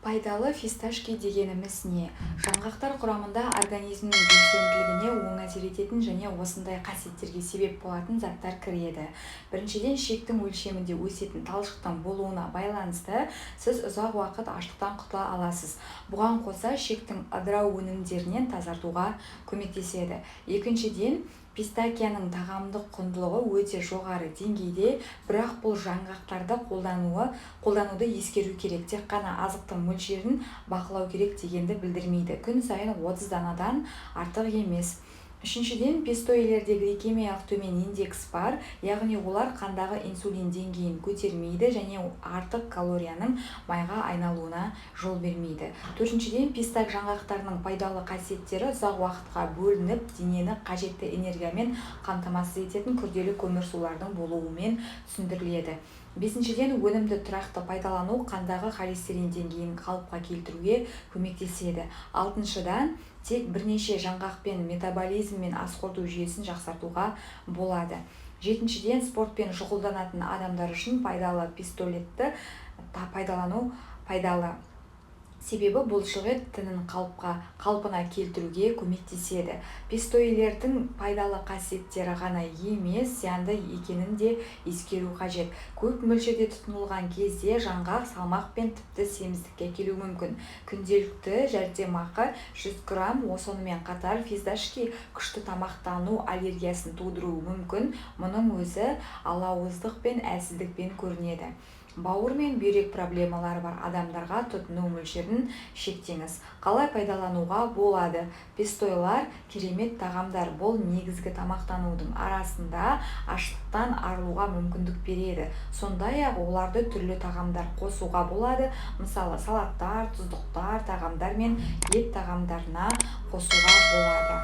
Пайдалы фисташки дегеніміз не? Жаңғақтар құрамында организмнің белсенділігіне оң әсер ететін және осындай қасиеттерге себеп болатын заттар кіреді. Біріншіден, шектің өлшемінде өсетін талшықтың болуына байланысты сіз ұзақ уақыт аштықтан құтыла аласыз. Бұған қоса шектің ыдырау өнімдерінен тазартуға көмектеседі. Екіншіден, пистакияның тағамдық құндылығы өте жоғары деңгейде, бірақ бұл жаңғақтарды қолдануды ескеру керек. Тек қана азықтың мөлшерін бақылау керек дегенді білдірмейді. Күн сайын 30 данадан артық емес. Үшіншіден, пистойлерде гликемиялық төмен индекс бар, яғни олар қандағы инсулин деңгейін көтермейді және артық калорияның майға айналуына жол бермейді. Төртіншіден, пистак жаңғақтарының пайдалы қасиеттері ұзақ уақытқа бөлініп, денені қажетті энергиямен қамтамасыз ететін күрделі көмірсулардың болуымен түсіндіріледі. Бесіншіден, өнімді тұрақты пайдалану қандағы холестерин деңгейін қалыпқа келтіруге көмектеседі. Алтыншыдан, тек бірнеше жаңғақпен метаболизм мен ас қорыту жүйесін жақсартуға болады. Жетіншіден, спортпен шұғылданатын адамдар үшін пайдалы пистолетті пайдалану пайдалы. Себебі бұлшықет тінін қалпына келтіруге көмектеседі. Пистойлердің пайдалы қасиеттері ғана емес, зиянды екенін де ескеру қажет. Көп мөлшерде тұтынылған кезде жаңғақ салмақ пен тіпті семіздікке әкелуі мүмкін. Күнделікті жәрдемақы 100 грамм, сонымен қатар фисташки күшті тамақтану аллергиясын тудыруы мүмкін. Мұның өзі алауыздық пен әлсіздікпен көрінеді. Бауыр мен бүйрек проблемалары бар адамдарға тұтыну мөлшерін шектеңіз. Қалай пайдалануға болады? Пистойлар керемет тағамдар. Бұл негізгі тамақтанудың арасында аштықтан арылуға мүмкіндік береді. Сондай-ақ оларды түрлі тағамдар қосуға болады. Мысалы, салаттар, тұздықтар, тағамдар мен ет тағамдарына қосуға болады.